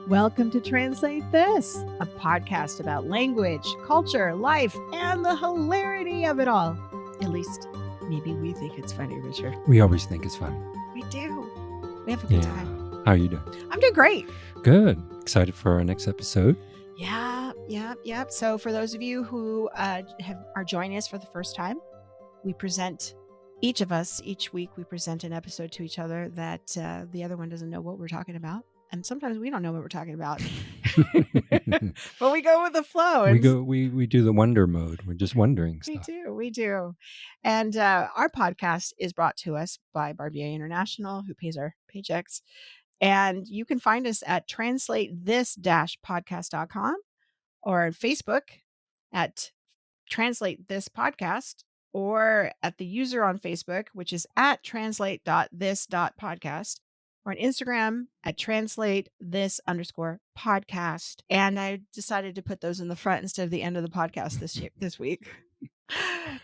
Welcome to Translate This, a podcast about language, culture, life, and the hilarity of it all. At least, maybe we think it's funny, Richard. We always think it's funny. We do. We have a good time. How are you doing? I'm doing great. Good. Excited for our next episode? Yeah. So for those of you who are joining us for the first time, we present each week, we present an episode to each other that the other one doesn't know what we're talking about. And sometimes we don't know what we're talking about, but we go with the flow. We do the wonder mode. We're just wondering stuff. We do. And our podcast is brought to us by Barbier International, who pays our paychecks. And you can find us at translatetthis-podcast.com or on Facebook at Translate This Podcast, or at the user on Facebook, which is at translate.this.podcast. or on Instagram at translate_this_podcast. And I decided to put those in the front instead of the end of the podcast this week.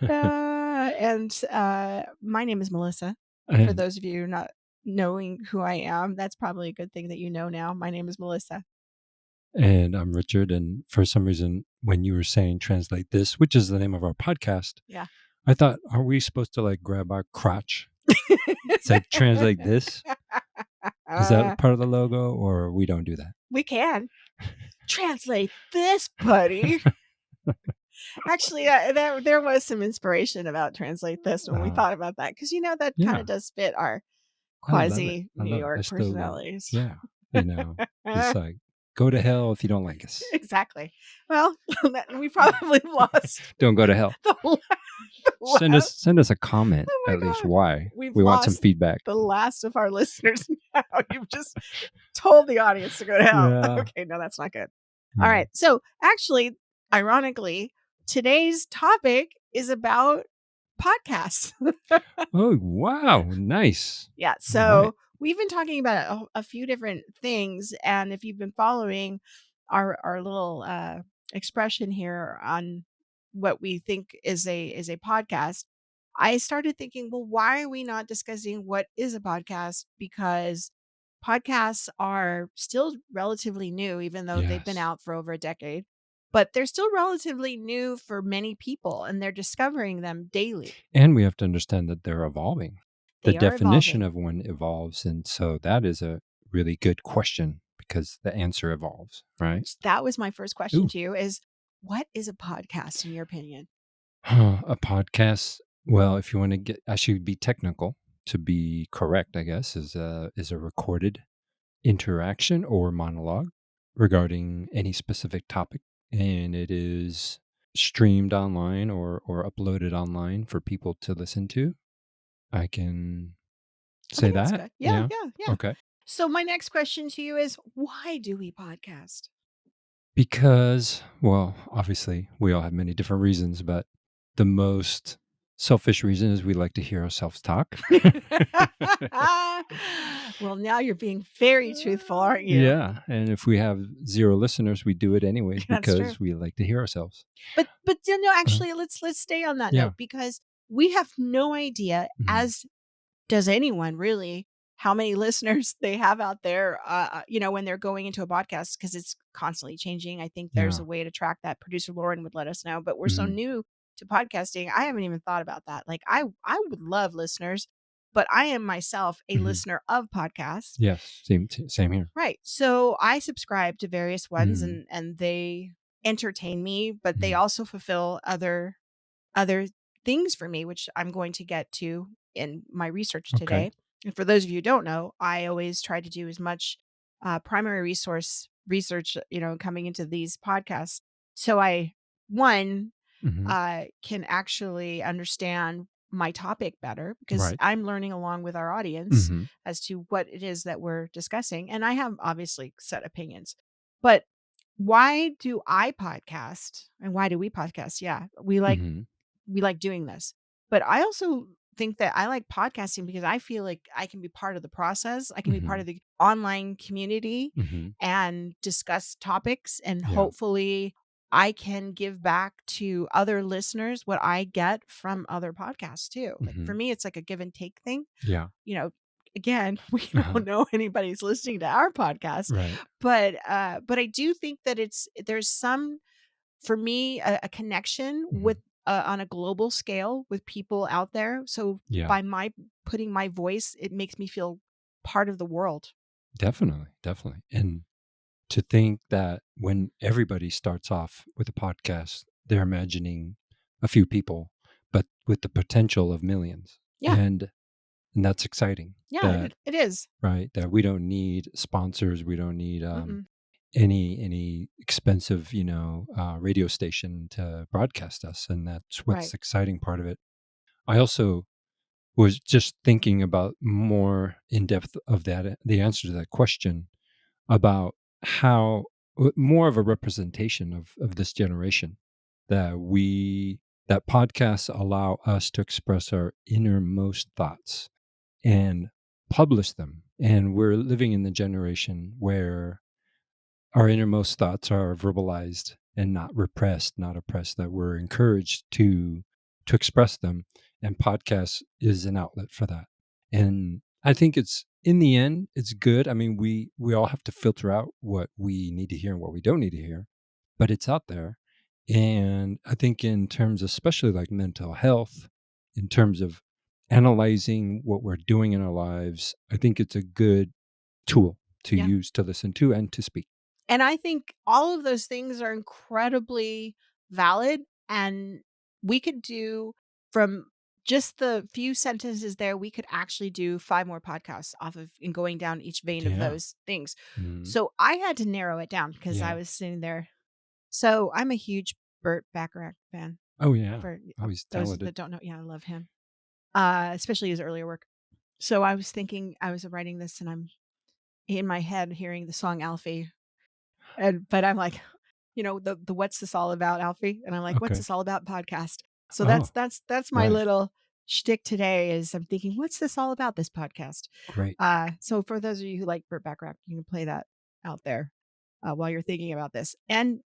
And my name is Melissa. For those of you not knowing who I am, that's probably a good thing that you know now. My name is Melissa. And I'm Richard. And for some reason, when you were saying Translate This, which is the name of our podcast, yeah, I thought, are we supposed to like grab our crotch? Say Translate This? Is that part of the logo, or we don't do that? We can. Translate this, buddy. Actually, there was some inspiration about Translate This when we thought about that, because that kind of does fit our quasi New York personalities. Yeah, it's like, go to hell if you don't like us. Exactly. Well, we probably lost. Don't go to hell. Send us a comment, at least why. We want some feedback. The last of our listeners now. You've just told the audience to go to hell. Yeah. Okay, no, that's not good. All right. So actually, ironically, today's topic is about podcasts. Oh, wow. Nice. Yeah. So we've been talking about a few different things. And if you've been following our little expression here on what we think is a podcast, I started thinking, well, why are we not discussing what is a podcast? Because podcasts are still relatively new, even though they've been out for over a decade. But they're still relatively new for many people, and they're discovering them daily. And we have to understand that they're evolving. The definition of one evolves. And so that is a really good question, because the answer evolves, right? That was my first question to you is, what is a podcast in your opinion? A podcast, well, if you want to get, I should be technical to be correct, I guess, is a recorded interaction or monologue regarding any specific topic. And it is streamed online or uploaded online for people to listen to. I can say that. Yeah. Okay. So my next question to you is, why do we podcast? Because, well, obviously we all have many different reasons, but the most selfish reason is we like to hear ourselves talk. Well, now you're being very truthful, aren't you? Yeah. And if we have 0 listeners, we do it anyways because we like to hear ourselves. But actually, let's stay on that note, because we have no idea, as does anyone really, how many listeners they have out there, when they're going into a podcast, because it's constantly changing. I think there's a way to track that. Producer Lauren would let us know, but we're so new to podcasting. I haven't even thought about that. Like I would love listeners, but I am myself a listener of podcasts. Yes. Same here. Right. So I subscribe to various ones and they entertain me, but they also fulfill other things for me, which I'm going to get to in my research today. And for those of you who don't know, I always try to do as much primary research, coming into these podcasts. So I, can actually understand my topic better, because I'm learning along with our audience as to what it is that we're discussing. And I have obviously set opinions, but why do I podcast and why do we podcast? Yeah, we like doing this, but I also think that I like podcasting because I feel like I can be part of the process. I can be part of the online community and discuss topics, and hopefully I can give back to other listeners what I get from other podcasts too. Like for me, it's like a give and take thing. Yeah. again, we Uh-huh. don't know anybody's listening to our podcast, Right. but I do think that there's some for me, a connection with Mhm. on a global scale with people out there. So Yeah. by my putting my voice, it makes me feel part of the world. Definitely, definitely. And to think that when everybody starts off with a podcast, they're imagining a few people, but with the potential of millions. Yeah. And that's exciting Yeah, that it is. right, that we don't need sponsors, we don't need Mm-mm. any expensive, radio station to broadcast us, and that's what's Right. the exciting part of it. I also was just thinking about more in depth of that the answer to that question about how more of a representation of this generation that we that podcasts allow us to express our innermost thoughts and publish them, and we're living in the generation where our innermost thoughts are verbalized and not repressed, not oppressed, that we're encouraged to express them, and podcast is an outlet for that. And I think it's in the end it's good. I mean, we all have to filter out what we need to hear and what we don't need to hear, but it's out there. And I think in terms especially like mental health, in terms of analyzing what we're doing in our lives, I think it's a good tool to Yeah. use to listen to and to speak. And I think all of those things are incredibly valid, and we could do from just the few sentences there, we could actually do 5 more podcasts off of and going down each vein of Yeah. those things. Mhm. So I had to narrow it down because I Yeah. was sitting there. So I'm a huge Burt Bacharach fan. Oh, yeah. For Oh, he's those talented. that don't know, yeah, I love him, especially his earlier work. So I was thinking, I was writing this, and I'm in my head hearing the song Alfie, and but I'm like, the "What's this all about, Alfie?" And I'm like, "What's Okay. this all about podcast?" So Oh, that's my right. little shtick today is I'm thinking, "What's this all about, this podcast?" Great. So for those of you who like Burt Bacharach, you can play that out there, while you're thinking about this. And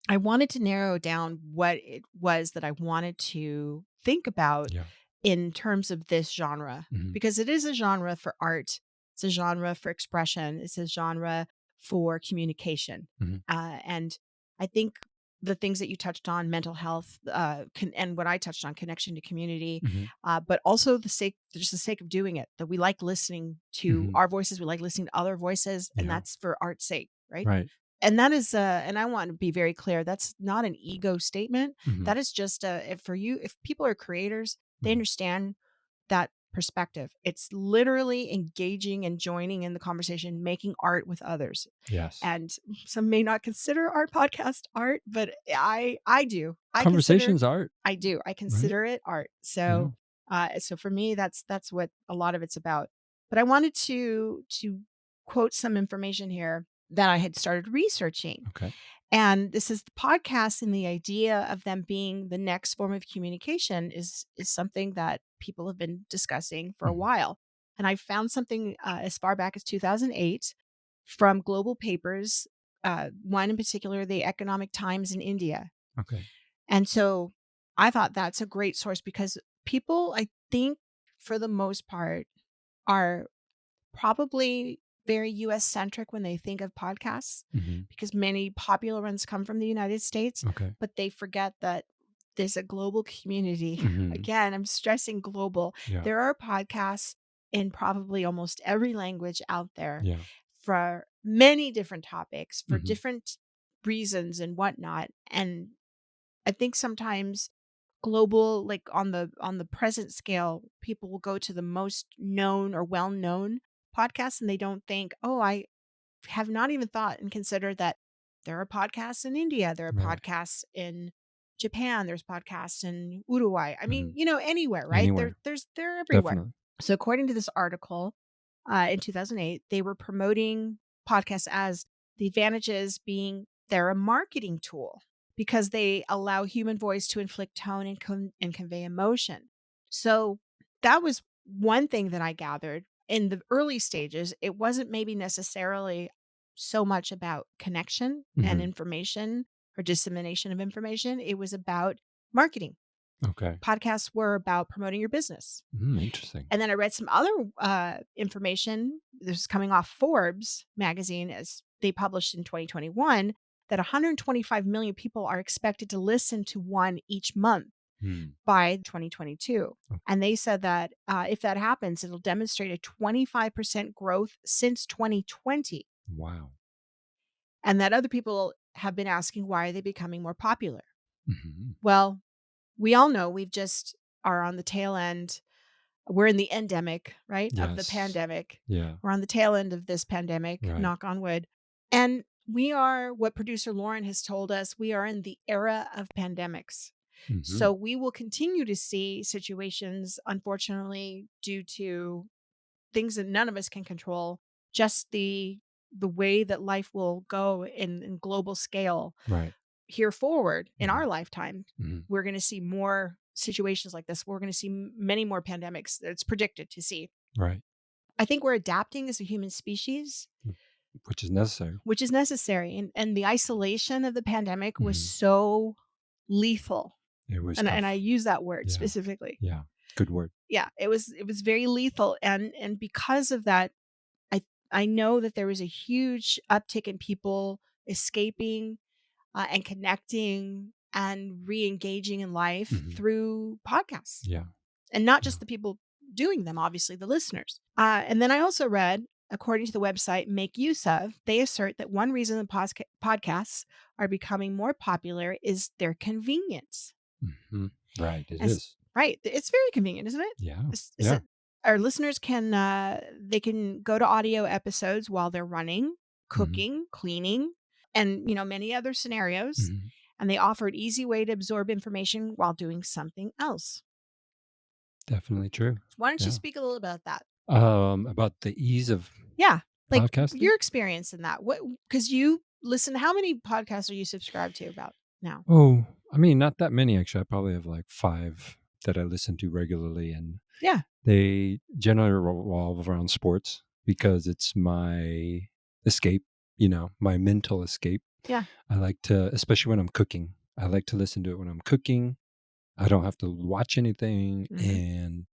I wanted to narrow down what it was that I wanted to think about Yeah. in terms of this genre, Mhm. because it is a genre for art, it's a genre for expression, it's a genre for communication. Mhm. And I think the things that you touched on, mental health, and what I touched on, connection to community, Mhm. but also just the sake of doing it, that we like listening to Mhm. our voices, we like listening to other voices, and Yeah. that's for art's sake, right? Right. And that is, and I want to be very clear, that's not an ego statement. Mhm. That is just if for you, if people are creators, they Mhm. understand that perspective. It's literally engaging and joining in the conversation, making art with others. Yes. And some may not consider our podcast art, but I do. Conversation's art, I do. I right? consider it art. Yeah. So for me, that's what a lot of it's about. But I wanted to quote some information here that I had started researching. Okay. And this is the podcast, and the idea of them being the next form of communication is something that people have been discussing for a Mhm. while. And I found something as far back as 2008 from global papers, one in particular, the Economic Times in India. Okay. And so I thought that's a great source because people, I think, for the most part, are probably very US centric when they think of podcasts, Mhm. because many popular ones come from the United States, Okay. but they forget that there's a global community. Mhm. Again, I'm stressing global. Yeah. There are podcasts in probably almost every language out there Yeah. for many different topics, for Mhm. different reasons and whatnot. And I think sometimes global, like on the present scale, people will go to the most known or well-known podcasts, and they don't think, "Oh, I have not even thought and considered that there are podcasts in India, there are Right. podcasts in Japan, there's podcasts in Uruguay." I mean, Mhm. anywhere, right? Anywhere. They're everywhere. Definitely. So according to this article, in 2008, they were promoting podcasts as the advantages being they're a marketing tool because they allow human voice to inflict tone and convey emotion. So that was one thing that I gathered in the early stages. It wasn't maybe necessarily so much about connection and Mhm. information or dissemination of information. It was about marketing. Okay. Podcasts were about promoting your business. Interesting. And then I read some other information. This is coming off Forbes magazine, as they published in 2021, that 125 million people are expected to listen to one each month Hmm. by 2022. Oh, And they said that if that happens, it'll demonstrate a 25% growth since 2020. wow. And that other people have been asking, why are they becoming more popular? Hmm. Well, we all know we've just are on the tail end. We're in the endemic, right, of the Yes. pandemic. Yeah. We're on the tail end of this pandemic, Right. knock on wood. And we are, what producer Lauren has told us, we are in the era of pandemics. Hmm. So we will continue to see situations, unfortunately, due to things that none of us can control, just the way that life will go in global scale Right. here forward in Hmm. our lifetime. Hmm. We're going to see more situations like this. We're going to see many more pandemics. It's predicted to see. Right. I think we're adapting as a human species, Which is necessary. which is necessary. And the isolation of the pandemic was Hmm. so lethal. It was And I tough. use that word Yeah. specifically. Yeah. Good word. Yeah, it was very lethal. And because of that, I I know that there was a huge uptick in people escaping and connecting and re-engaging in life Hmm. through podcasts, Yeah. and not Yeah. just the people doing them, obviously the listeners. And then I also read, according to the website Make Use Of, they assert that one reason the podcasts are becoming more popular is their convenience. Hmm. Right. It As is. right, it's very convenient, isn't it? Yeah. Is Yeah. it? Our listeners can they can go to audio episodes while they're running, Hmm. cooking, cleaning, and many other scenarios. Hmm. And they offer an easy way to absorb information while doing something else. Definitely true. So why don't you Yeah. speak a little about that? About the ease of Yeah, like podcasting. your experience in that. What, because you listen. How many podcasts are you subscribed to about now? Oh, I mean, not that many actually. I probably have like 5 that I listen to regularly, and Yeah, they generally revolve around sports because it's my escape, my mental escape. yeah, I like to, especially when I'm cooking, I like to listen to it when I'm cooking. I don't have to watch anything. hmm, And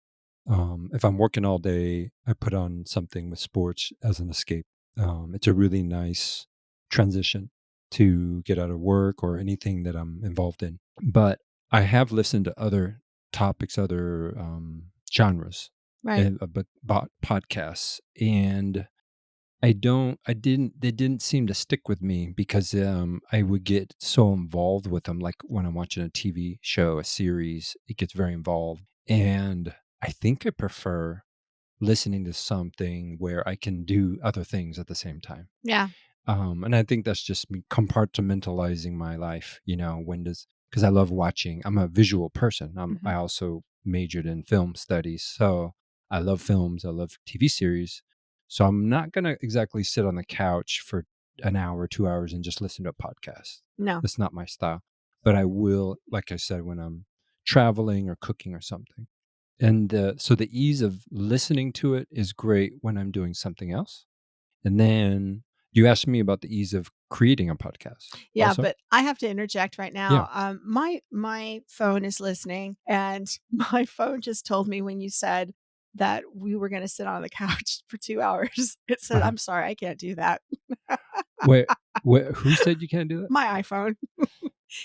if I'm working all day, I put on something with sports as an escape. It's a really nice transition to get out of work or anything that I'm involved in. But I have listened to other topics, other genres, right, but podcasts, and they didn't seem to stick with me because I would get so involved with them. Like when I'm watching a TV show, a series, it gets very involved, and I think I prefer listening to something where I can do other things at the same time. yeah, And I think that's just me compartmentalizing my life. Because I love watching. I'm a visual person. hmm, I also majored in film studies, so I love films. I love TV series. So I'm not gonna exactly sit on the couch for an hour, 2 hours, and just listen to a podcast. no, That's not my style. But I will, like I said, when I'm traveling or cooking or something. And so the ease of listening to it is great when I'm doing something else. And then you asked me about the ease of creating a podcast yeah. also? But I have to interject right Yeah. now. My phone is listening, and my phone just told me when you said that we were going to sit on the couch for 2 hours. It said, Uh-huh. "I'm sorry, I can't do that." Where who said you can't do that? My iPhone.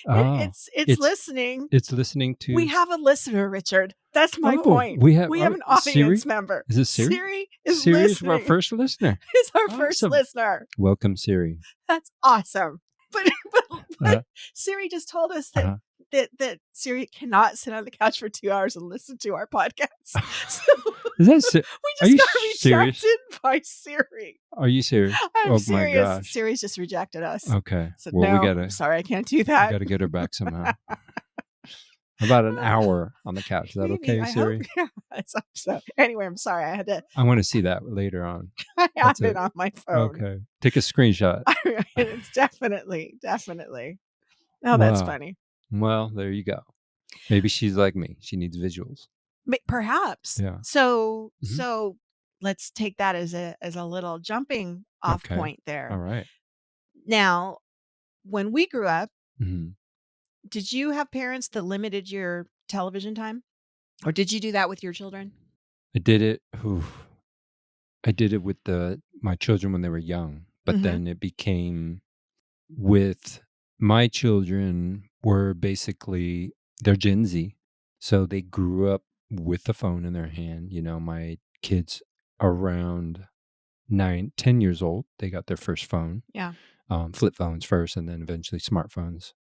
Oh, It's it's listening. it's listening We to have a listener, Richard. That's my oh, point. we have We have an audience Siri? member. Is it Siri? Siri is Siri is our listening. first listener. Is our first Awesome. listener. Welcome, Siri. That's awesome. But Uh, Siri just told us that uh-huh. Siri cannot sit on the couch for 2 hours and listen to our podcast. So Is that we are just you got serious? rejected by Siri. Are you serious? I'm Oh my serious. gosh. Siri's just rejected us. Okay. Said, Well, "No, I'm sorry, I can't do we that." gotta get her back somehow. About an hour on the couch. Is that Maybe. okay, I hope. Siri? Yeah, it's up so. Anyway, I'm sorry. I had to. I wanna see that later on. I have That's it it. on my phone. Okay. Take a screenshot. It's definitely, definitely. Oh, that's Wow. funny. Well, there you go. Maybe she's like me. She needs visuals. Perhaps. Yeah. So Mhm. so let's take that as a little jumping off Okay. point there. Alright. Now, when we grew up, Mhm. did you have parents that limited your television time? Or did you do that with your children? I did it I did it with my children when they were young, but Mhm. then it became with my children were basically they're Gen Z, so they grew up with the phone in their hand. My kids around 9, 10 years old, they got their first phone, Yeah. flip phones first, and then eventually smartphones.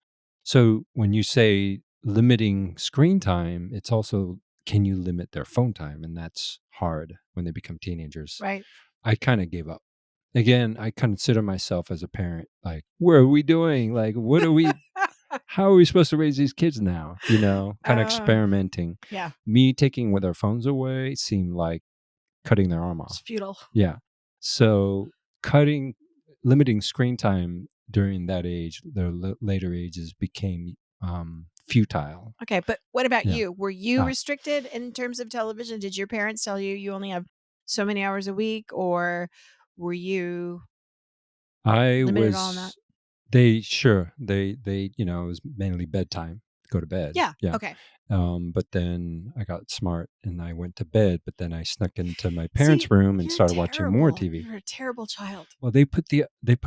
So when you say limiting screen time, it's also can you limit their phone time? And that's hard when they become teenagers. Right. I kind of gave up. Again, I consider myself as a parent, like, what are we doing? Like, how are we supposed to raise these kids now? Kind of Uh, experimenting. yeah. Me taking their phones away seemed like cutting their arm It's off. futile. Yeah. So limiting screen time during that age, the later ages became futile. Okay, but what about Yeah. you? Were you Ah, restricted in terms of television? Did your parents tell you you only have so many hours a week, or were you I limited on that? was, it was mainly bedtime, go to bed. Yeah. Yeah. Okay. But then I got smart and I went to bed, but then I snuck into my parents' See, room and you're started watching more terrible. TV. You're a terrible child. Well, they put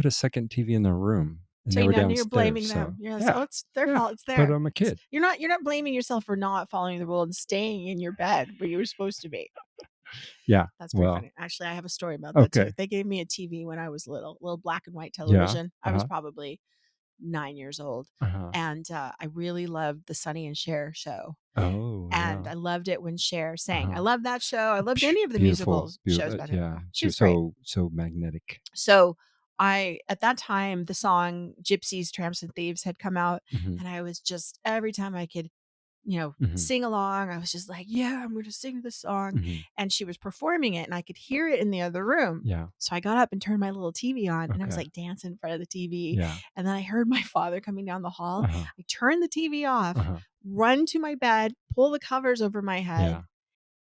a second TV in their room and So they you were know you're downstairs. blaming So them. You're like, yeah, oh, it's their yeah. fault. It's But there. I'm a kid. You're not blaming yourself for not following the rule and staying in your bed where you were supposed to be. Yeah. That's pretty Well, funny. Actually, I have a story about that too. okay. They gave me a TV when I was little black and white Yeah. television. I was Uh-huh. probably 9 years old, Uh-huh. and I really loved the Sonny and Cher show. Oh, And yeah. I loved it when Cher sang. I Uh-huh. loved that show. I loved any of the Beautiful, musicals shows beautiful. about her. Yeah. She She was was great. so magnetic. So at that time, the song Gypsies, Tramps, and Thieves had come out. Mhm. And I was just, every time I could, Mhm. sing along, I was just like, yeah, I'm going to sing this song. Mhm. And she was performing it and I could hear it in the other room. Yeah. So I got up and turned my little TV on and I was Okay. like dancing in front of the TV. Yeah. And then I heard my father coming down the hall. Uh-huh. I turned the TV off, Uh-huh. run to my bed, pull the covers over my head, Yeah.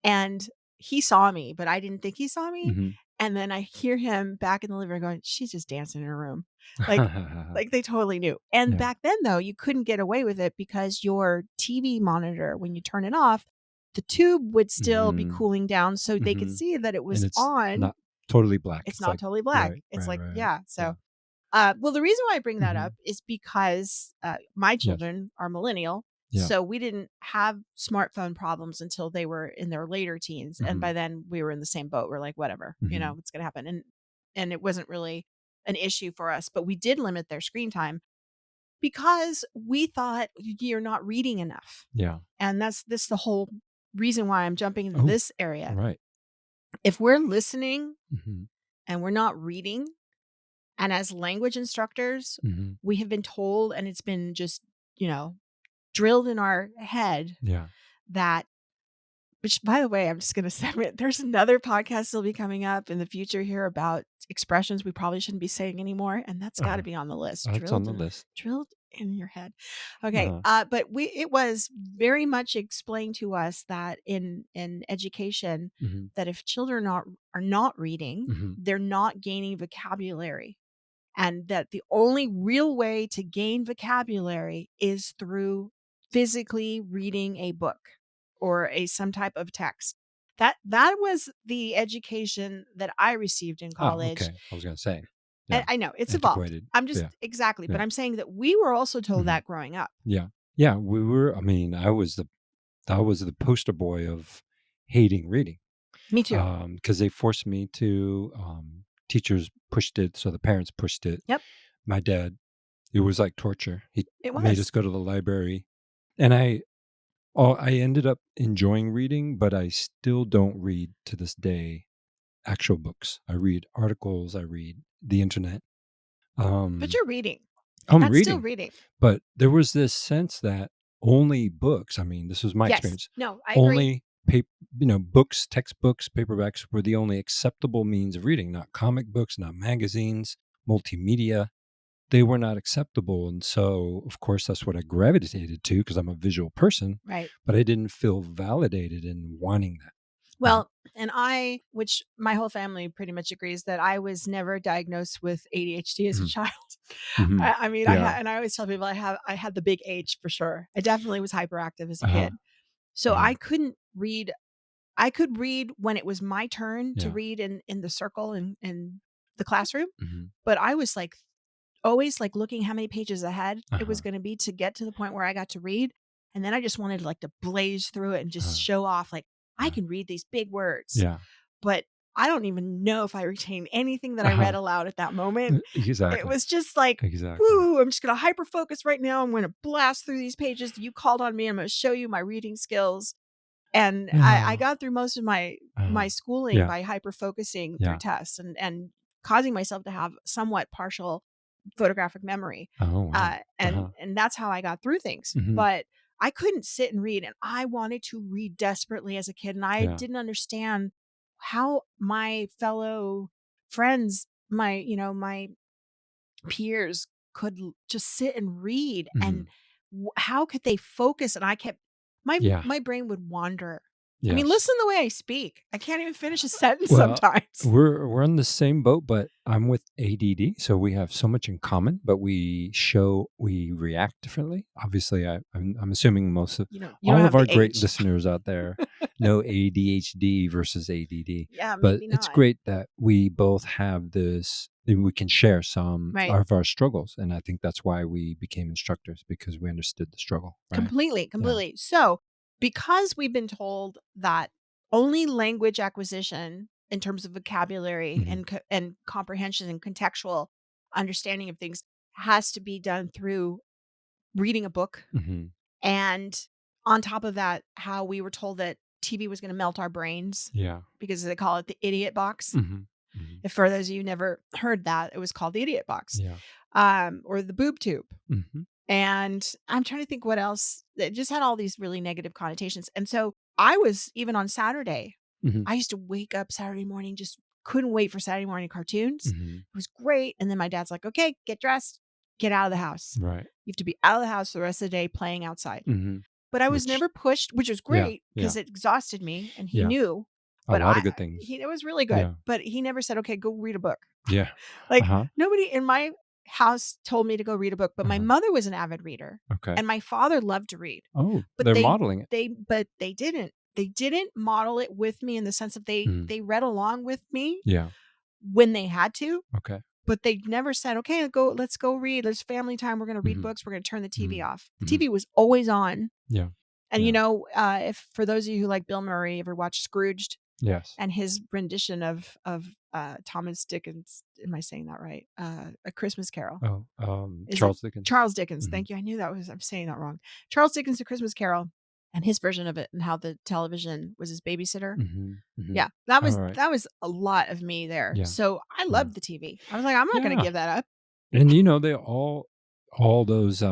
and he saw me, but I didn't think he saw me, Mhm. and then I hear him back in the living room going, "She's just dancing in her room." Like they totally knew. And Yeah. back then, though, you couldn't get away with it because your TV monitor, when you turn it off, the tube would still be Mhm. cooling down so they could Mhm. see that it And was it's on. not totally black. It's It's not like totally black. right, It's right, like, right. yeah. Yeah. So well, the reason why I bring that up Mhm. is because my Yes. children are millennial. Yeah. So we didn't have smartphone problems until they were in their later teens. And Mhm. by then we were in the same boat. We're like, whatever, Mhm. what's going to happen. And it wasn't really an issue for us, but we did limit their screen time because we thought you're not reading enough. Yeah. And that's this the whole reason why I'm jumping into Oh, this area. right. If we're listening Mhm. and we're not reading, and as language instructors, Mhm. we have been told, and it's been just, you know, drilled in our head Yeah. that, which by the way, I'm just going to say there's another podcast that'll be coming up in the future here about expressions we probably shouldn't be saying anymore. And that's got to Uh-huh. be on the list, That's on the list. drilled in your head. Okay. Uh-huh. But it was very much explained to us that in education, Mhm. that if children are not reading, Mhm. they're not gaining vocabulary, and that the only real way to gain vocabulary is through physically reading a book or a some type of text. That was the education that I received in Oh, college. okay. I was gonna say. And Yeah. I know it's evolved. Antiquated. I'm just Yeah. exactly, but Yeah. I'm saying that we were also told Mhm. that growing up. Yeah. Yeah, we were I mean, I was the poster boy of hating reading. Me too. Because they forced me to, teachers pushed it, so the parents pushed it. Yep, My dad, it was like torture. He it made us was. go to the library, and I ended up enjoying reading, but I still don't read to this day actual books. I read articles, I read the internet. But Um, you're reading. I'm That's still reading, reading. but there was this sense that only books, I mean, this was my Yes. experience, No, I agree. only books, textbooks, paperbacks were the only acceptable means of reading, not comic books, not magazines, multimedia. They were not acceptable. And so, of course, that's what I gravitated to because I'm a visual person, Right. but I didn't feel validated in wanting that. Mhm. Well, and which my whole family pretty much agrees that I was never diagnosed with ADHD as a Mhm. child. Mhm. I mean, Yeah. and I always tell people I had the big H for sure. I definitely was hyperactive as a Uh-huh. kid. So Uh-huh. I could read when it was my turn to Yeah. read in the circle in the classroom, Mhm. but I was, like, always, like, looking how many pages ahead it was Uh-huh. gonna be to get to the point where I got to read, and then I just wanted, like, to blaze through it and just Uh-huh. show off, like, "I Uh-huh. can read these big words." Yeah. But I don't even know if I retained anything that I read Uh-huh. aloud at that moment. It Exactly. was just like, Exactly. "Woo, I'm just gonna hyper focus right now. I'm gonna blast through these pages. You called on me. I'm gonna show you my reading skills." And I Yeah. got through most of my Uh-huh. schooling Yeah. by hyper focusing through Yeah. tests and causing myself to have somewhat partial photographic memory. Oh, wow. And Uh-huh. that's how I got through things. Mhm. But I couldn't sit and read, and I wanted to read desperately as a kid, and I Yeah. didn't understand how my fellow friends, my peers could just sit and read, and Mhm. how could they focus? And I kept Yeah. my brain would wander. I mean, Yes. listen the way I speak. I can't even finish a sentence Well, sometimes. we're in the same boat, but I'm with ADD, so we have so much in common, but we react differently. Obviously, I'm assuming most of You don't all of have our the great H. listeners out there know ADHD versus ADD, Yeah, but maybe it's not. great that we both have this. And we can share some Right. of our struggles, and I think that's why we became instructors because we understood the struggle, right? Completely, Yeah. completely. So, because we've been told that only language acquisition in terms of vocabulary Mhm. and comprehension and contextual understanding of things has to be done through reading a book, Mhm. and on top of that, how we were told that TV was gonna melt our brains Yeah. because they call it the idiot box. Mhm. Mhm. If for those of you who never heard that, it was called the idiot box, Yeah. or the boob tube. Mhm. And I'm trying to think what else. It just had all these really negative connotations. And so I was even on Saturday, Mhm. I used to wake up Saturday morning, just couldn't wait for Saturday morning cartoons. Mhm. It was great. And then my dad's like, okay, get dressed, get out of the house. Right. You have to be out of the house the rest of the day playing outside. Mhm. But I was Which never pushed, which was yeah, great yeah, because it exhausted me and he yeah. knew. A But lot of good things. it was really good. Yeah, But he never said, okay, go read a book. yeah. Like, Uh-huh, nobody in my house told me to go read a book, but my uh-huh. mother was an avid reader, Okay. and my father loved to read. Oh, But they're modeling it. they didn't. They didn't model it with me in the sense that Mhm. they read along with me Yeah, when they had to, okay. but they never said, "Okay, let's go read. There's family time. We're gonna read Mhm, books. We're gonna turn the TV mhm, off." The mhm. TV was always on. Yeah, And, yeah. if for those of you who like Bill Murray, ever watched Scrooged? Yes. And his rendition of Thomas Dickens, am I saying that right? A Christmas Carol. Oh, Is it Charles Dickens. Charles Dickens? Mhm, Thank you. I knew I'm saying that wrong. Charles Dickens' A Christmas Carol and his version of it and how the television was his babysitter. mhm, mhm. Yeah, that was Alright. that was a lot of me there. Yeah, So I yeah. loved the TV. I was like, "I'm not gonna Yeah, give that up." and, they all those,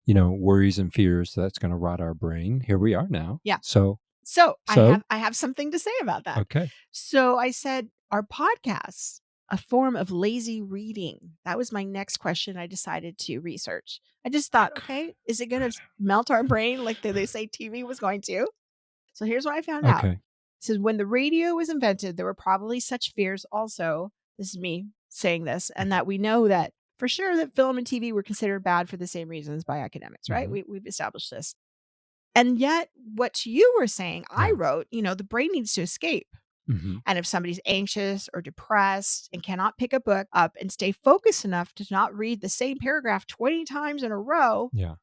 worries and fears that's gonna rot our brain, here we are now. Yeah. So So so I have something to say about that. okay. So I said, "Are podcasts a form of lazy reading?" That was my next question I decided to research. I just thought, "Okay, is it gonna melt our brain like they say TV was going to?" So here's what I found out. Okay. It says, "When the radio was invented, there were probably such fears also." This is me saying this, and Mhm, that we know that for sure that film and TV were considered bad for the same reasons by academics, right? mhm. We've established this. And yet, what you were saying, I Yeah. wrote, the brain needs to escape. Mhm. And if somebody's anxious or depressed and cannot pick a book up and stay focused enough to not read the same paragraph 20 times in a row, Yeah.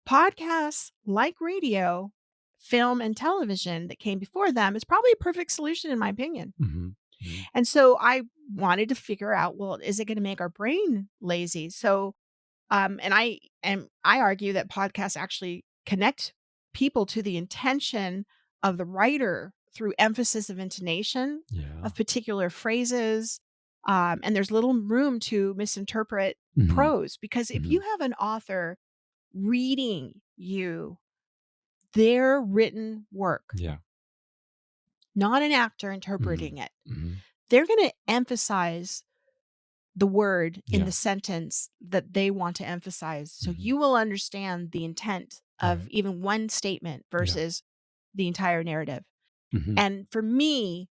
podcasts like radio, film, and television that came before them is probably a perfect solution, in my opinion. Mhm, mhm. And so I wanted to figure out, well, is it going to make our brain lazy? So and I argue that podcasts actually connect people to the intention of the writer through emphasis of intonation Yeah. of particular phrases, and there's little room to misinterpret Mhm, prose, because if you mhm. have an author reading you their written work, Yeah. not an actor Mhm, interpreting it, mhm. they're going to emphasize the word in the Yeah. sentence that they want to emphasize. So Mhm. you will understand the intent of Right. even one statement Yeah. versus the entire narrative. Mhm. And for me,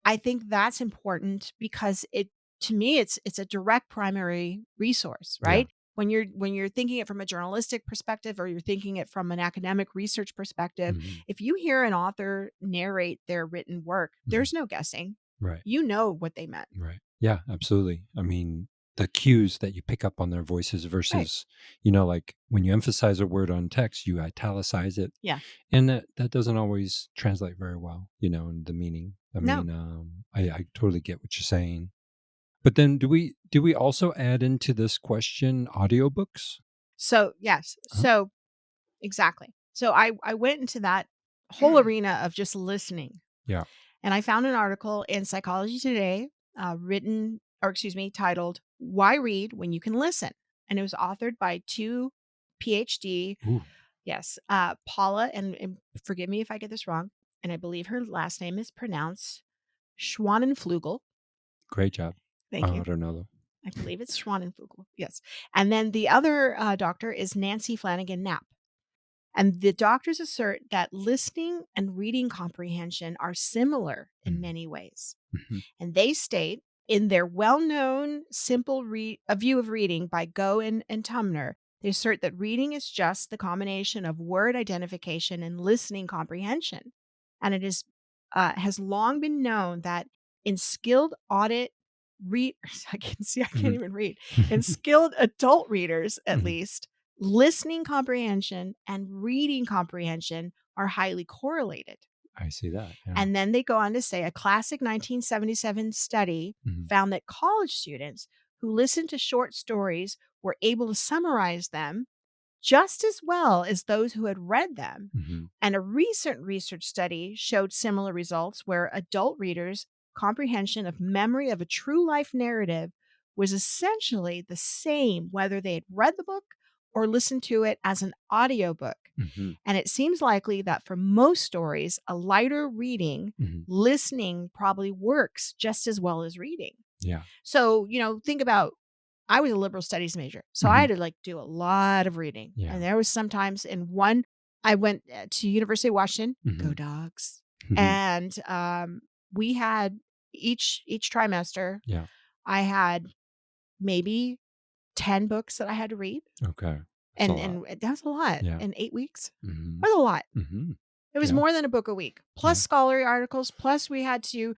I think that's important because to me it's a direct primary resource, Yeah. right? when you're thinking it from a journalistic perspective or you're thinking it from an academic research perspective, Mhm. if you hear an author narrate their written work, Mhm. there's no guessing. Right. You know what they meant. Right. Yeah, absolutely. I mean, the cues that you pick up on their voices Right. versus, like when you emphasize a word on text, you italicize it. Yeah. And that doesn't always translate very well, in the meaning. I No. mean, I totally get what you're saying. But then do we also add into this question audiobooks? So, yes. Huh? So, exactly. So I went into that whole arena of just listening. Yeah. And I found an article in Psychology Today, written, or excuse me, titled "Why Read When You Can Listen," and it was authored by two PhD, Ooh, yes, Paula, and forgive me if I get this wrong, and I believe her last name is pronounced Schwanenflugel. great job. Thank I you. don't know though. I believe it's Schwanenflugel. Yes, and then the other doctor is Nancy Flanagan Knapp. And the doctors assert that listening and reading comprehension are similar in Mhm. many ways. Mhm. And they state in their well-known simple A View of Reading by Go and Tumner, they assert that reading is just the combination of word identification and listening comprehension. And it is has long been known that in skilled audit read I can't Mhm. even read. In skilled adult readers, at Mhm. least, listening comprehension and reading comprehension are highly correlated. I see that. Yeah. And then they go on to say a classic 1977 study Mhm. found that college students who listened to short stories were able to summarize them just as well as those who had read them. Mhm. And a recent research study showed similar results where adult readers' comprehension of memory of a true life narrative was essentially the same whether they had read the book or listened to it as an audiobook. Mhm. And it seems likely that for most stories, a lighter reading, Mhm. listening probably works just as well as reading. Yeah. So, think about I was a liberal studies major, so I Mhm. had to like do a lot of reading. And Yeah. there was sometimes in one I went to University of Washington, go Mhm. dogs. Mhm. And we had each trimester, Yeah. I had maybe 10 books that I had to read. Okay. That's a And lot. that was a lot Yeah. in 8 weeks. Mhm. That was a lot. Mhm. It was Yeah. more than a book a week, plus Yeah. scholarly articles, plus we had to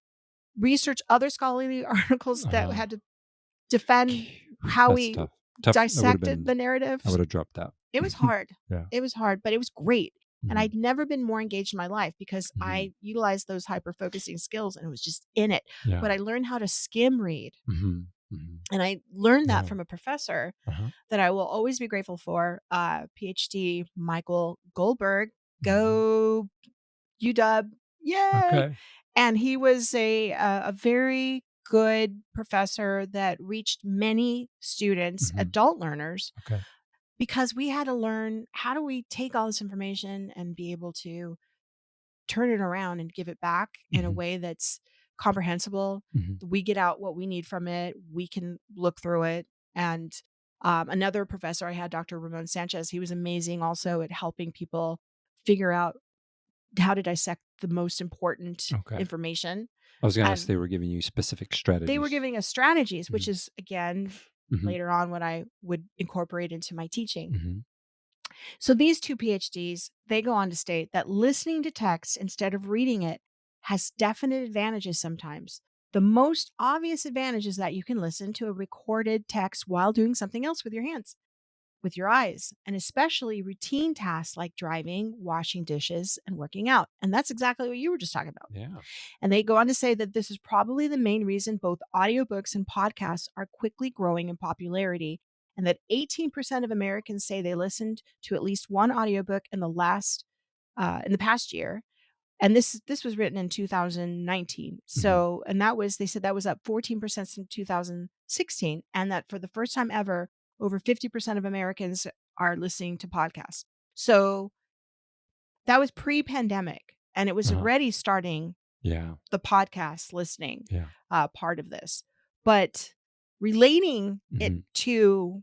research other scholarly articles that Uh, had to defend how that's we tough. Tough. dissected the I narratives. would have dropped that. It was hard. Yeah. It was hard, but it was great. And Mhm. I'd never been more engaged in my life because Mhm. I utilized those hyper focusing skills and it was just in it. Yeah. But I learned how to skim read. Mhm. Mhm. And I learned that Yeah. from a professor Uh-huh. that I will always be grateful for, PhD Michael Goldberg. Mhm. Go UW. Yay. Okay. And he was a very good professor that reached many students, Mhm. adult learners, Okay. because we had to learn how do we take all this information and be able to turn it around and give it back in a Mhm. way that's comprehensible. Mhm. We get out what we need from it. We can look through it. And another professor I had, Dr. Ramon Sanchez, he was amazing also at helping people figure out how to dissect the most important Okay. information. I was gonna ask, And they were giving you specific they were strategies. giving us strategies, which Mhm. is, again, Mhm. later on what I would incorporate into my teaching. Mhm. So these two PhDs, they go on to state that listening to text instead of reading it has definite advantages sometimes. The most obvious advantage is that you can listen to a recorded text while doing something else with your hands, with your eyes, and especially routine tasks like driving, washing dishes, and working out. And that's exactly what you were just talking about. Yeah. And they go on to say that this is probably the main reason both audiobooks and podcasts are quickly growing in popularity, and that 18% of Americans say they listened to at least one audiobook in the past year. And this was written in 2019. Mhm. So, and that was they said that was up 14% since 2016, and that for the first time ever, over 50% of Americans are listening to podcasts. So, that was pre-pandemic, and it was Uh-huh. already starting Yeah. the podcast listening Yeah. part of this. But relating it Mhm. to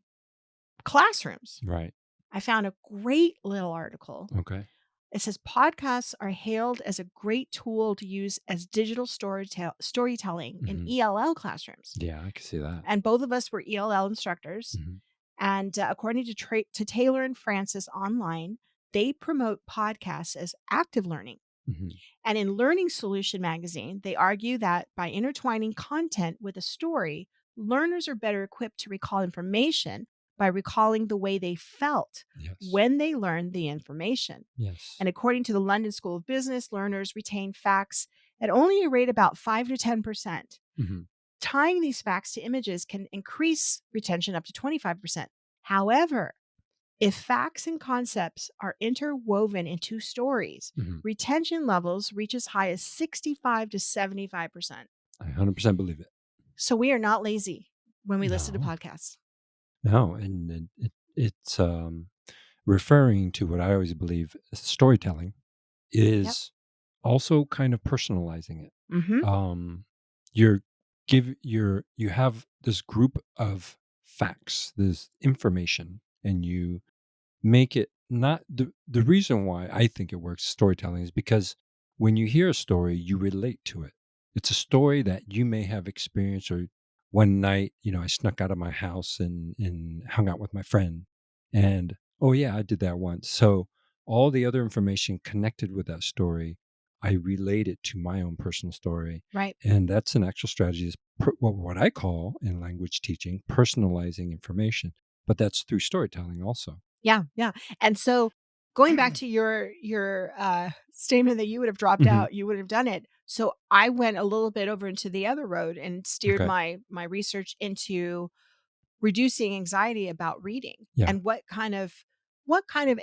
classrooms, Right. I found a great little article. Okay. It says podcasts are hailed as a great tool to use as digital storytelling in Mhm. ELL classrooms. Yeah, I can see that. And both of us were ELL instructors. Mhm. And according to Taylor and Francis online, they promote podcasts as active learning. Mhm. And in Learning Solution magazine, they argue that by intertwining content with a story, learners are better equipped to recall information by recalling the way they felt Yes. when they learned the information. Yes. And according to the London School of Business, learners retain facts at only a rate about 5 to 10%. Mhm. Tying these facts to images can increase retention up to 25%. However, if facts and concepts are interwoven into stories, Mhm. retention levels reach as high as 65 to 75%. I 100% believe it. So we are not lazy when we listen to No. podcasts. No, and it's, referring to what I always believe storytelling Yep. is also kind of personalizing it. Mhm. Um, you have this group of facts, this information, and you make it not the reason why I think it works storytelling is because when you hear a story, you relate to it. It's a story that you may have experienced or one night, I snuck out of my house and hung out with my friend and oh yeah, I did that once. So all the other information connected with that story, I relate it to my own personal story. Right. And that's an actual strategy is what I call in language teaching personalizing information, but that's through storytelling also. Yeah, yeah. And so going back to your statement that you would have dropped Mhm. out, you would have done it. So I went a little bit over into the other road and steered Okay. my research into reducing anxiety about reading Yeah. and what kind of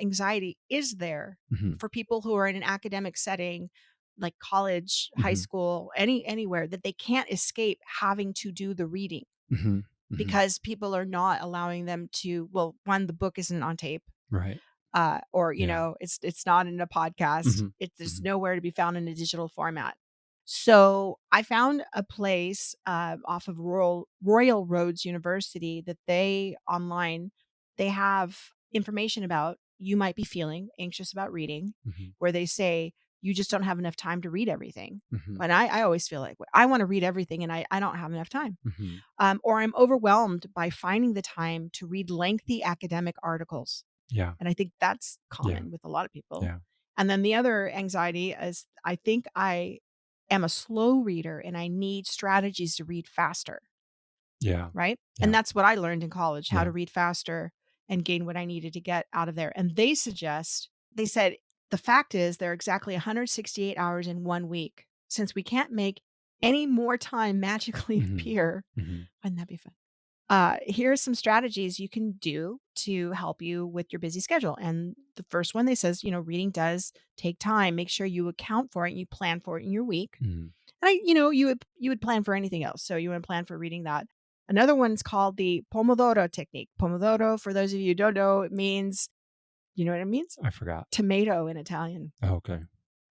anxiety is there Mhm. for people who are in an academic setting like college, high Mhm. school, anywhere that they can't escape having to do the reading Mhm. Mhm. because people are not allowing them to, well, one, the book isn't on tape, Right. or Yeah. it's not in a podcast. Mhm. It's Mhm. nowhere to be found in a digital format. So I found a place off of Royal Roads University that they online they have information about you might be feeling anxious about reading, Mhm. where they say you just don't have enough time to read everything. Mhm. And I always feel like I want to read everything and I don't have enough time. Mhm. Or I'm overwhelmed by finding the time to read lengthy academic articles. Yeah. And I think that's Yeah. common with a lot of people. Yeah. And then the other anxiety is I think I am a slow reader and I need strategies to read faster, Yeah. right? And Yeah. that's what I learned in college, how Yeah. to read faster and gain what I needed to get out of there. And they said, the fact is there are exactly 168 hours in 1 week. Since we can't make any more time magically Mhm. appear, Mhm. wouldn't that be fun? Here are some strategies you can do to help you with your busy schedule. And the first one they says, reading does take time. Make sure you account for it and you plan for it in your week. Mhm. And you would plan for anything else. So you would plan for reading that. Another one's called the Pomodoro technique. Pomodoro, for those of you who don't know, it means, you know what it means? I forgot. Tomato in Italian. Oh, okay.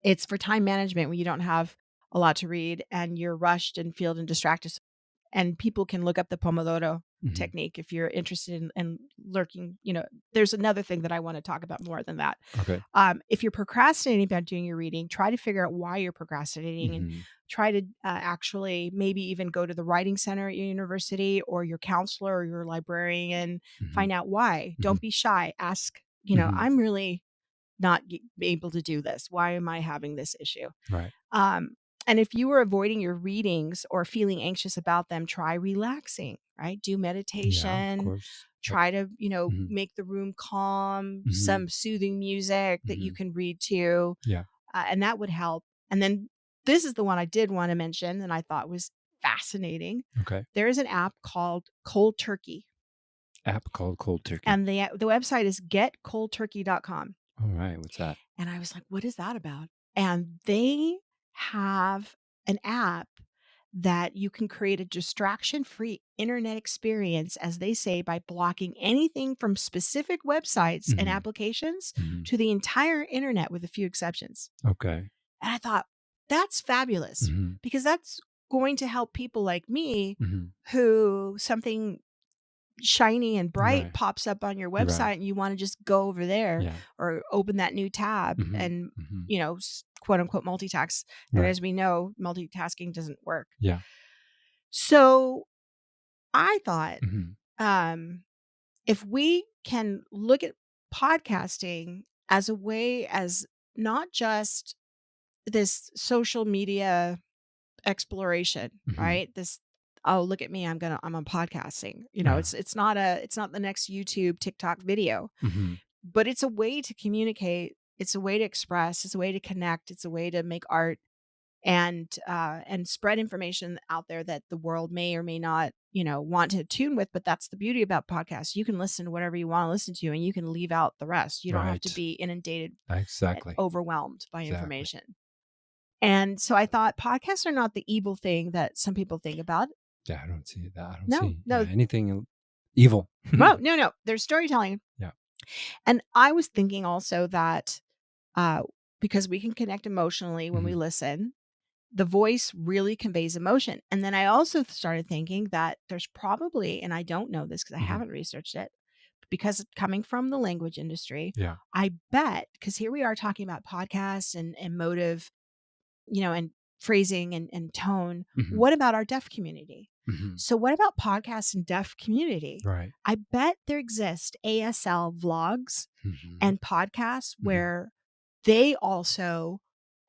It's for time management when you don't have a lot to read and you're rushed and feel and distracted, and people can look up the Pomodoro Mhm. technique if you're interested in lurking. There's another thing that I want to talk about more than that. Okay. If you're procrastinating about doing your reading, try to figure out why you're procrastinating and Mhm. try to actually maybe even go to the writing center at your university or your counselor or your librarian, Mhm. find out why. Don't Mhm. be shy. Ask, Mhm. I'm really not able to do this. Why am I having this issue? Right. Um, and if you were avoiding your readings or feeling anxious about them, try relaxing, right? Do Yeah, of meditation, course. Yep. try to, Mhm. make the room calm, Mhm. some soothing music that you Mhm. can read to, Yeah. and that would help. And then this is the one I did want to mention and I thought was fascinating. Okay. There is an app called Cold Turkey, App called Cold Turkey. and the website is getcoldturkey.com. All right. What's that? And I was like, "What is that about?" And they have an app that you can create a distraction-free internet experience, as they say, by blocking anything from specific websites and Mhm. applications Mhm. to the entire internet with a few exceptions. Okay. And I thought, "That's fabulous," Mhm. because that's going to help people like me Mhm. who something shiny and bright Right. pops up on your Right. website and you want to just go over there Yeah. or open that new tab Mhm. and Mhm. quote unquote multitask, and Right. as we know multitasking doesn't work. Yeah. So I thought, Mhm. um if we can look at podcasting as a way, as not just this social media exploration, Mhm. right? This, oh, look at me, I'm on podcasting. Uh-huh. It's not the next YouTube, TikTok video, Mhm. but it's a way to communicate, it's a way to express, it's a way to connect, it's a way to make art and spread information out there that the world may or may not, want to tune with. But that's the beauty about podcasts. You can listen to whatever you want to listen to and you can leave out the rest. You don't have to Right. be inundated and Exactly. overwhelmed by Exactly. information. And so I thought podcasts are not the evil thing that some people think about. Yeah, I don't see that. I don't No, see, yeah, no, anything evil. no, no, no. There's storytelling. Yeah. And I was thinking also that uh, because we can connect emotionally when we Mhm. listen, the voice really conveys emotion. And then I also started thinking that there's probably, and I don't know this because I Mhm. haven't researched it, because coming from the language industry, Yeah. I bet, because here we are talking about podcasts and motive, and phrasing and tone. Mhm. What about our deaf community? Mhm. So, what about podcasts and deaf community? Right. I bet there exist ASL vlogs Mhm. and podcasts Mhm. where they also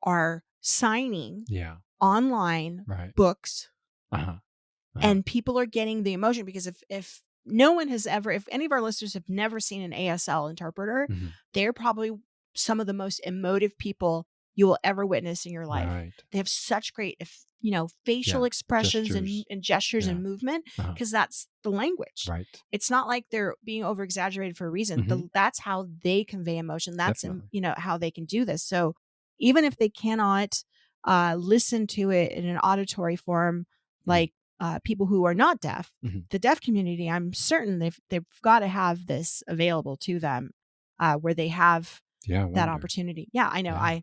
are signing Yeah. online Right. books Uh-huh. Uh-huh. and people are getting the emotion, because if no one has ever, if any of our listeners have never seen an ASL interpreter, Mhm. they're probably some of the most emotive people you will ever witness in your life. Right. They have such great, facial Yeah. expressions and, Gestures. and gestures Yeah. and movement, Uh-huh. because that's the language. Right. It's not like they're being over exaggerated for a reason. Mhm. That's how they convey emotion. That's Definitely. how they can do this. So even if they cannot listen to it in an auditory form, Mhm. like people who are not deaf, Mhm. the deaf community, I'm certain they've got to have this available to them, where they have Yeah, I that wonder. opportunity. Yeah, I know. Yeah.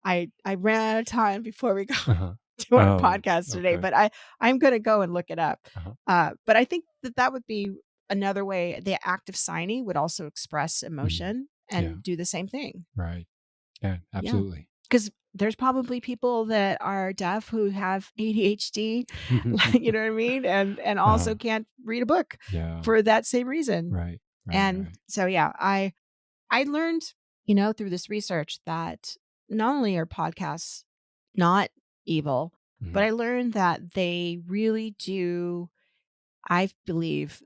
I ran out of time before we go Uh-huh. to our Oh, podcast today, okay. but I'm going to go and look it up. Uh-huh. But I think that would be another way. The act of signing would also express Mhm. emotion Yeah. and do the same thing. Right. Yeah, Yeah. absolutely. Because there's probably people that are deaf who have ADHD, like, you know what I mean? And also Uh-huh. can't read a book Yeah. for that same reason. Right. Right, And right. so, yeah, I learned, through this research that not only are podcasts not evil, but Mhm. I learned that they really do, I believe,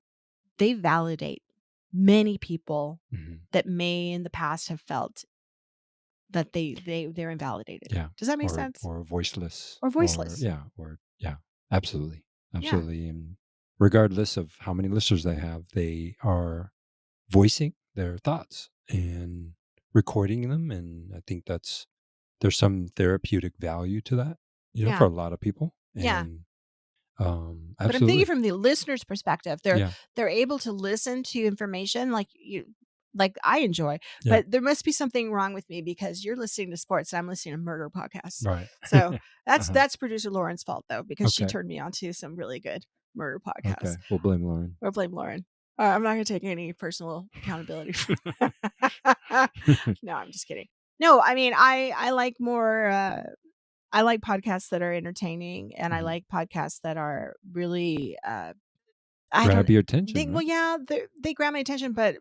they validate many people Mhm. that may in the past have felt that they're invalidated. Yeah. Does that make Or sense? or voiceless Or or voiceless. yeah, absolutely. Yeah. Absolutely. And regardless of how many listeners they have, they are voicing their thoughts and recording them. And I think there's some therapeutic value to that, for Yeah. a lot of people. Yeah. And But I'm thinking absolutely. from the listener's perspective. Yeah. They're able to listen to information like I enjoy, Yeah. but there must be something wrong with me because you're listening to sports and I'm listening to murder podcasts. Right. So that's Uh-huh. that's producer Lauren's fault though, because she Okay. turned me on to some really good murder podcasts. Okay. We'll blame Lauren. Or blame Lauren. I'm not gonna take any personal accountability for that. No, I'm just kidding. No, I mean I like more I like podcasts that are entertaining, and I Mhm. like podcasts that are really, I don't Grab your attention, well, right? yeah, they grab my attention, but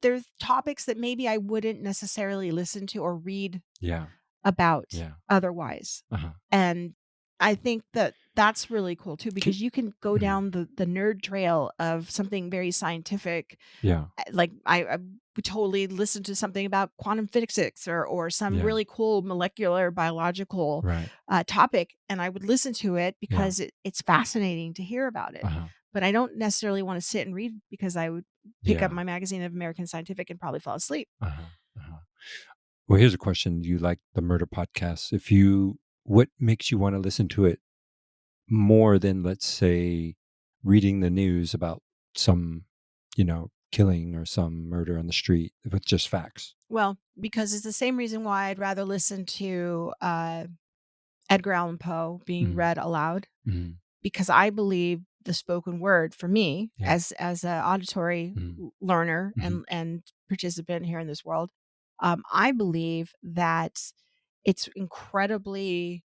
there's topics that maybe I wouldn't necessarily listen to or read Yeah. about Yeah. otherwise. Uh-huh. And I think that that's really cool too, Ki because you can go Mhm. down the nerd trail of something very scientific. Yeah. Like I would totally listen to something about quantum physics or some Yeah. really cool molecular biological Right. topic, and I would listen to it Yeah. because it's fascinating to hear about it. Uh-huh. But I don't necessarily want to sit and read, because I would pick up Yeah. my magazine of American Scientific and probably fall asleep. Uh-huh. Uh-huh. Well, here's a question. You like the murder podcast. What makes you want to listen to it more than, let's say, reading the news about some, killing or some murder on the street with just facts? Well, because it's the same reason why I'd rather listen to Edgar Allan Poe being Mhm. read aloud, Mhm. because I believe the spoken word for me Yeah. as a auditory Mhm. learner Mhm. and participant here in this world, I believe that it's incredibly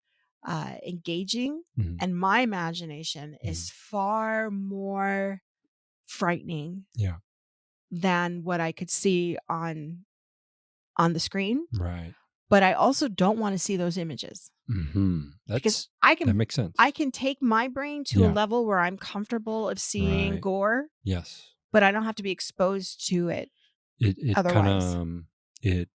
engaging, Mhm. and my imagination is Mhm. far more frightening Yeah. than what I could see on the screen, Right. but I also don't wanna see those images because That makes sense. I can take my brain to a Yeah. level where I'm comfortable of seeing Right. gore, Yes. but I don't have to be exposed to it It otherwise. kinda, it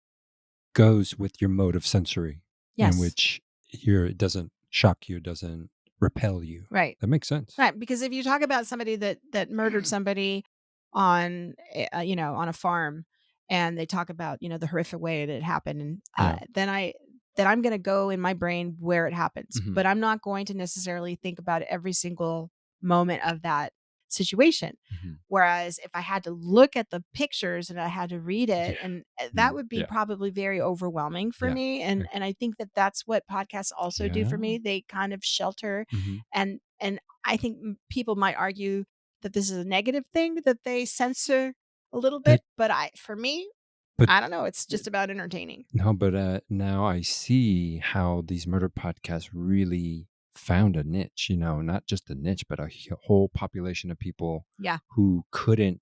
goes with your mode of sensory in Yes. which it doesn't shock you, it doesn't repel you. Right. That makes sense. Right, because if you talk about somebody that murdered somebody on on a farm, and they talk about, the horrific way that it happened, and, Yeah. then I'm gonna go in my brain where it happens, Mhm. but I'm not going to necessarily think about every single moment of that situation. Mhm. Whereas if I had to look at the pictures and I had to read it, Yeah. and, that Mm, would be yeah. probably very overwhelming for Yeah. me, I and I think that that's what podcasts also do for Yeah. me. They kind of shelter, Mhm. and I think people might argue that this is a negative thing that they censor a little bit, That but for me, but I don't know, it's just about entertaining. No, but, now I see how these murder podcasts really found a niche, not just a niche, but a whole population of people Yeah. who couldn't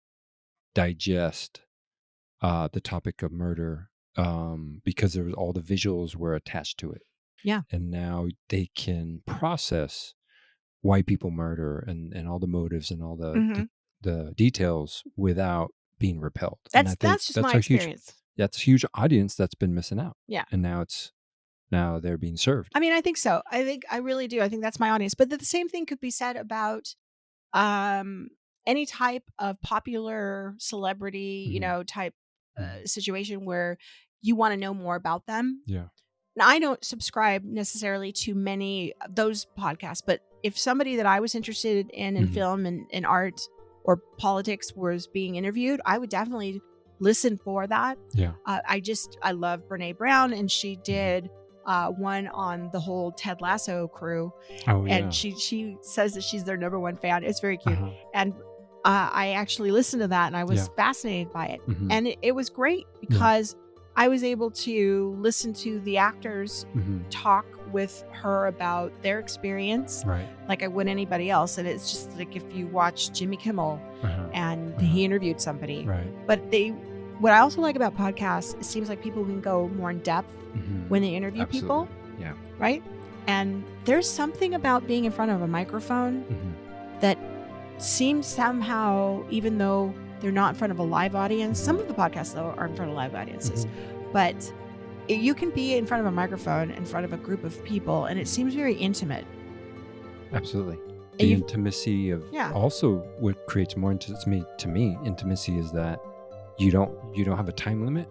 digest, the topic of murder, because there was all the visuals were attached to it. Yeah. And now they can process why people murder and all the motives and all Mhm. the details without being repelled. And I think That's just my experience. that's a huge audience that's been missing out. Yeah. And now they're being served. I mean, I think so. I really do. I think that's my audience, but the same thing could be said about, um, any type of popular celebrity, Mhm, type, mhm. situation where you wanna know more about them. Yeah. Now, I don't subscribe necessarily to many of those podcasts, but if somebody that I was interested in Mhm. film and art or politics was being interviewed, I would definitely listen for that. Yeah. I love Brene Brown, and she Mhm. did one on the whole Ted Lasso crew, Oh, and yeah. she says that she's their number one fan. It's very cute, Uh-huh. and I actually listened to that, and I was Yeah. fascinated by it, Mhm. and it was great Yeah. because I was able to listen to the actors Mhm. talk with her about their experience Right. like I would anybody else. And it's just like if you watch Jimmy Kimmel Uh-huh. and Uh-huh. he interviewed somebody. Right. But what I also like about podcasts, it seems like people can go more in depth Mhm. when they interview Absolutely. people, Yeah. right? And there's something about being in front of a microphone Mhm. that seems somehow, even though they're not in front of a live audience, some Mhm. of the podcasts though are in front of live audiences, Mhm. but you can be in front of a microphone in front of a group of people and it seems very intimate. Absolutely. And The you intimacy of Yeah. also what creates more intimacy to me, intimacy is that you don't have a time limit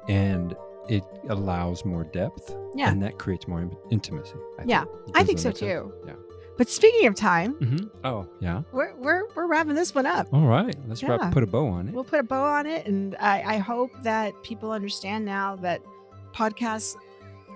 and it allows more depth Yeah. and that creates more intimacy, I Yeah. think. I Does think that so make sense? too. Yeah. But speaking of time, Oh, yeah. we're wrapping this one up. All right. Let's Yeah. put a bow on it. We'll put a bow on it, and I hope that people understand now that podcasts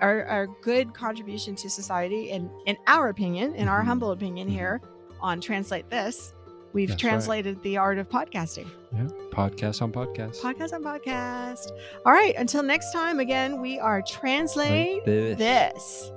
are a good contribution to society. And in our opinion, in our Mhm. humble opinion Mhm. here on Translate This, we've That's right. translated the art of podcasting. Yeah. Podcast on podcast. Podcast on podcast. All right. Until next time, again, we are Right Translate this. This.